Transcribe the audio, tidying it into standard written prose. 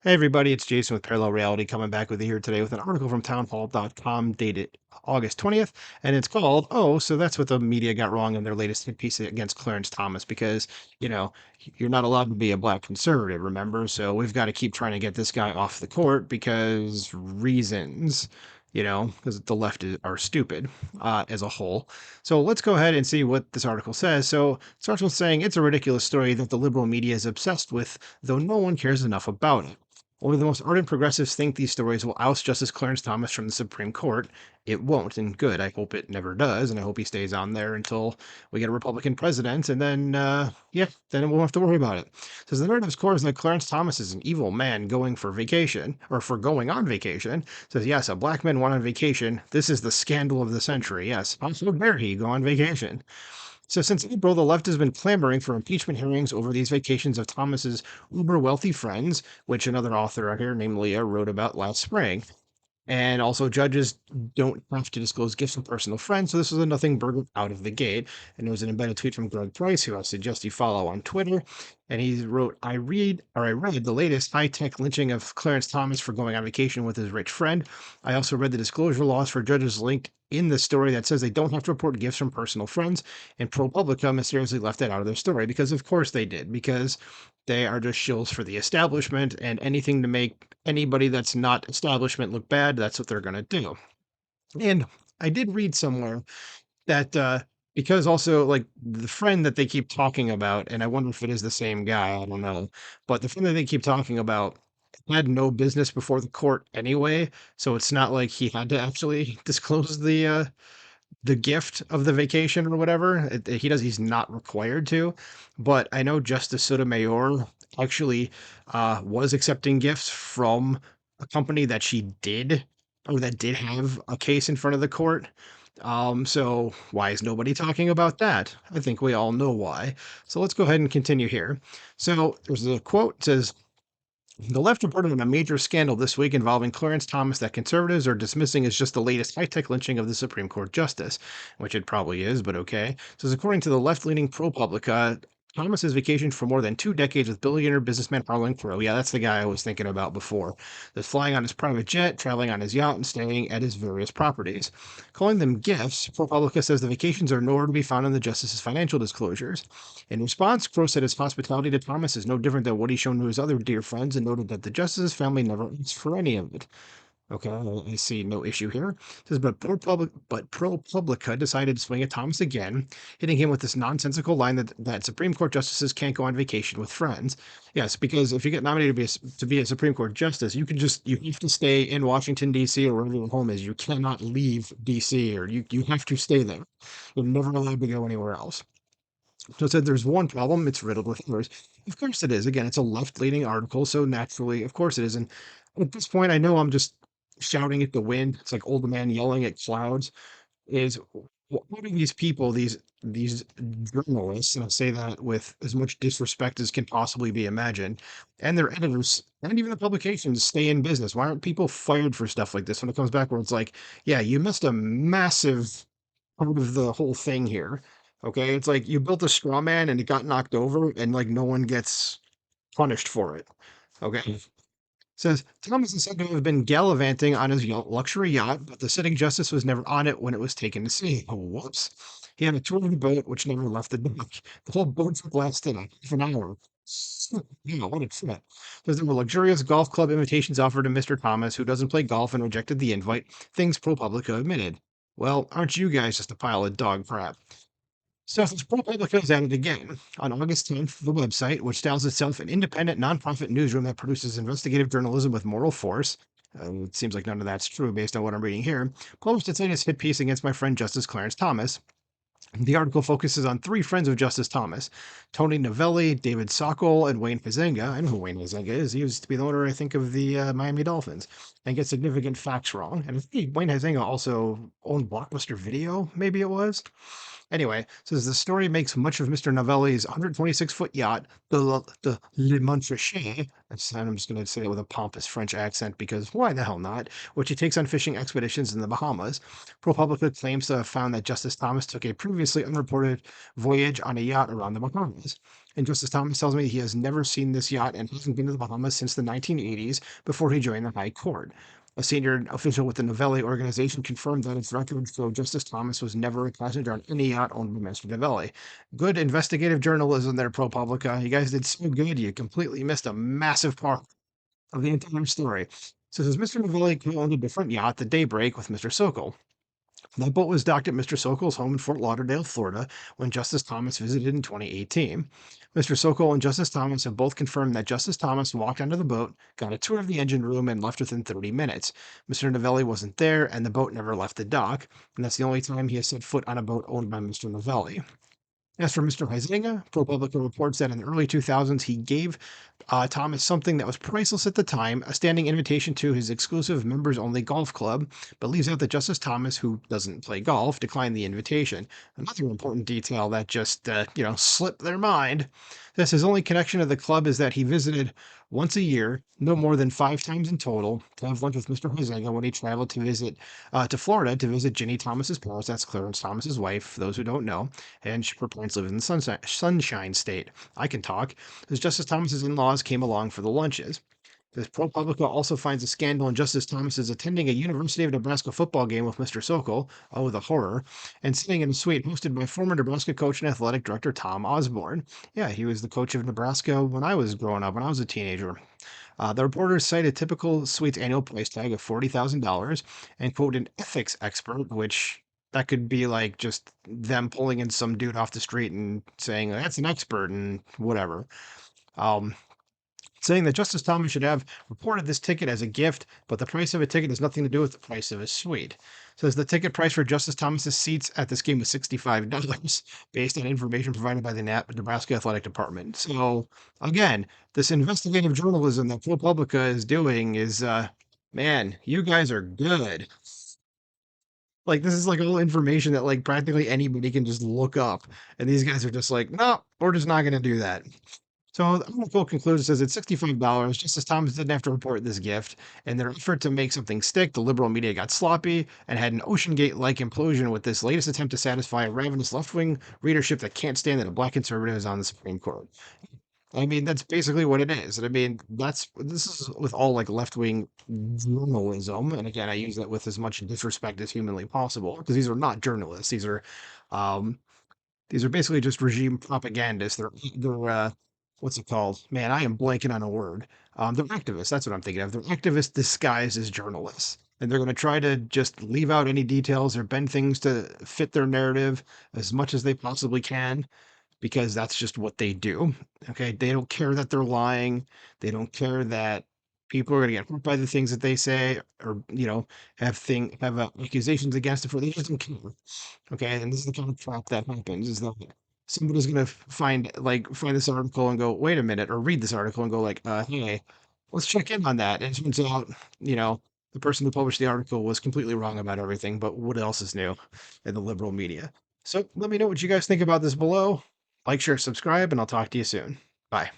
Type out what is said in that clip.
Hey everybody, it's Jason with Parallel Reality coming back with you here today with an article from townhall.com dated August 20th, and it's called, "Oh, so that's what the media got wrong in their latest hit piece against Clarence Thomas," because, you know, you're not allowed to be a black conservative, remember? So we've got to keep trying to get this guy off the court because reasons, because the left are stupid as a whole. So let's go ahead and see what this article says. So this article is saying it's a ridiculous story that the liberal media is obsessed with, though no one cares enough about it. Only the most ardent progressives think these stories will oust Justice Clarence Thomas from the Supreme Court. It won't, and good. I hope it never does, and I hope he stays on there until we get a Republican president, and then, then we won't have to worry about it. Says the narrative's core is that Clarence Thomas is an evil man going for vacation, or for going on vacation. Says, yes, a black man went on vacation. This is the scandal of the century. Yes, how dare he go on vacation? So since April, the left has been clamoring for impeachment hearings over these vacations of Thomas's uber wealthy friends, which another author out here named Leah wrote about last spring. And also, judges don't have to disclose gifts of personal friends, so this was a nothing burger out of the gate. And there was an embedded tweet from Greg Price, who I suggest you follow on Twitter. And he wrote, I read the latest high-tech lynching of Clarence Thomas for going on vacation with his rich friend. I also read the disclosure laws for judges linked in the story that says they don't have to report gifts from personal friends, and ProPublica mysteriously left that out of their story, because of course they did, because they are just shills for the establishment, and anything to make anybody that's not establishment look bad, that's what they're going to do. And I did read somewhere that because also like the friend that they keep talking about, and I wonder if it is the same guy, I don't know, but the friend that they keep talking about had no business before the court anyway, so it's not like he had to actually disclose the gift of the vacation or whatever. He's not required to, but I know Justice Sotomayor actually was accepting gifts from a company that she did or that did have a case in front of the court. So why is nobody talking about that? I think we all know why. So let's go ahead and continue here. So there's a quote, it says, the left reported on a major scandal this week involving Clarence Thomas that conservatives are dismissing as just the latest high-tech lynching of the Supreme Court justice, which it probably is, but okay. It says, according to the left-leaning ProPublica, Thomas has vacationed for more than 2 decades with billionaire businessman Harlan Crow. Yeah, that's the guy I was thinking about before. That's flying on his private jet, traveling on his yacht, and staying at his various properties. Calling them gifts, ProPublica says the vacations are nowhere to be found in the justice's financial disclosures. In response, Crow said his hospitality to Thomas is no different than what he's shown to his other dear friends and noted that the justice's family never asked for any of it. Okay, I see no issue here. It says, but ProPublica decided to swing at Thomas again, hitting him with this nonsensical line that Supreme Court justices can't go on vacation with friends. Yes, because if you get nominated to be a Supreme Court justice, you have to stay in Washington D.C. or wherever your home is. You cannot leave D.C. or you have to stay there. You're never allowed to go anywhere else. So it said there's one problem, it's riddled with errors. Of course it is. Again, it's a left-leaning article, so naturally, of course it is. And at this point, I know I'm just shouting at the wind. It's like old man yelling at clouds. Is what do these people, these journalists, and I say that with as much disrespect as can possibly be imagined, and their editors, and even the publications stay in business? Why aren't people fired for stuff like this when it comes back where it's like, yeah, you missed a massive part of the whole thing here. Okay, it's like you built a straw man and it got knocked over, and like no one gets punished for it. Okay, says Thomas is said to have been gallivanting on his luxury yacht, but the sitting justice was never on it when it was taken to sea. Oh, whoops! He had a tour of the boat which never left the dock. The whole boat trip lasted half an hour. Yeah, what a trip! Says there were luxurious golf club invitations offered to Mr. Thomas, who doesn't play golf and rejected the invite. Things ProPublica admitted. Well, aren't you guys just a pile of dog crap? So since ProPublica is at it again. On August 10th, the website, which styles itself an independent nonprofit newsroom that produces investigative journalism with moral force, it seems like none of that's true based on what I'm reading here, published its latest hit piece against my friend Justice Clarence Thomas. The article focuses on three friends of Justice Thomas: Tony Novelli, David Sokol, and Wayne Huizenga. I know who Wayne Huizenga is. He used to be the owner, I think, of the Miami Dolphins, and gets significant facts wrong. And I think Wayne Huizenga also owned Blockbuster Video, maybe it was. Anyway, says the story makes much of Mr. Novelli's 126-foot yacht, the Le Montrachet. I'm just going to say it with a pompous French accent because why the hell not? Which he takes on fishing expeditions in the Bahamas. ProPublica claims to have found that Justice Thomas took a previously unreported voyage on a yacht around the Bahamas. And Justice Thomas tells me he has never seen this yacht and hasn't been to the Bahamas since the 1980s before he joined the High Court. A senior official with the Novelli organization confirmed that its records show Justice Thomas was never a passenger on any yacht owned by Mr. Novelli. Good investigative journalism there, ProPublica. You guys did so good, you completely missed a massive part of the entire story. So it says Mr. Novelli owned a different yacht, the Daybreak, with Mr. Sokol. That boat was docked at Mr. Sokol's home in Fort Lauderdale, Florida, when Justice Thomas visited in 2018. Mr. Sokol and Justice Thomas have both confirmed that Justice Thomas walked onto the boat, got a tour of the engine room, and left within 30 minutes. Mr. Novelli wasn't there, and the boat never left the dock, and that's the only time he has set foot on a boat owned by Mr. Novelli. As for Mr. Huizenga, ProPublica reports that in the early 2000s, he gave Thomas something that was priceless at the time, a standing invitation to his exclusive members-only golf club, but leaves out that Justice Thomas, who doesn't play golf, declined the invitation. Another important detail that just, slipped their mind. This his only connection to the club is that he visited once a year, no more than 5 times in total, to have lunch with Mr. Huizenga when he traveled to Florida to visit Ginny Thomas's parents. That's Clarence Thomas's wife, for those who don't know, and her parents live in the Sunshine State. I can talk. As Justice Thomas's in-laws came along for the lunches. This ProPublica also finds a scandal in Justice Thomas is attending a University of Nebraska football game with Mr. Sokol, oh, the horror, and sitting in a suite hosted by former Nebraska coach and athletic director Tom Osborne. Yeah, he was the coach of Nebraska when I was growing up, when I was a teenager. The reporters cite a typical suite's annual price tag of $40,000 and quote an ethics expert, which that could be like just them pulling in some dude off the street and saying that's an expert and whatever. Um, Saying that Justice Thomas should have reported this ticket as a gift, but the price of a ticket has nothing to do with the price of a suite. Says the ticket price for Justice Thomas's seats at this game was $65, based on information provided by the Nebraska Athletic Department. So again, this investigative journalism that ProPublica is doing is, man, you guys are good. Like this is like all information that like practically anybody can just look up, and these guys are just like, no, we're just not going to do that. So the article concludes says it's $65. Justice Thomas didn't have to report this gift. In their effort to make something stick, the liberal media got sloppy and had an OceanGate-like implosion with this latest attempt to satisfy a ravenous left-wing readership that can't stand that a black conservative is on the Supreme Court. I mean, that's basically what it is. And I mean, this is with all like left-wing journalism. And again, I use that with as much disrespect as humanly possible because these are not journalists. Um, these are basically just regime propagandists. They're what's it called? Man, I am blanking on a word. They're activists. That's what I'm thinking of. They're activists disguised as journalists, and they're going to try to just leave out any details or bend things to fit their narrative as much as they possibly can, because that's just what they do. Okay, they don't care that they're lying. They don't care that people are going to get hurt by the things that they say, or have accusations against it. For they just don't care. Okay, and this is the kind of trap that happens is that somebody's gonna find this article and go, wait a minute, or read this article and go like, hey, let's check in on that. And it turns out, the person who published the article was completely wrong about everything, but what else is new in the liberal media? So let me know what you guys think about this below. Like, share, subscribe, and I'll talk to you soon. Bye.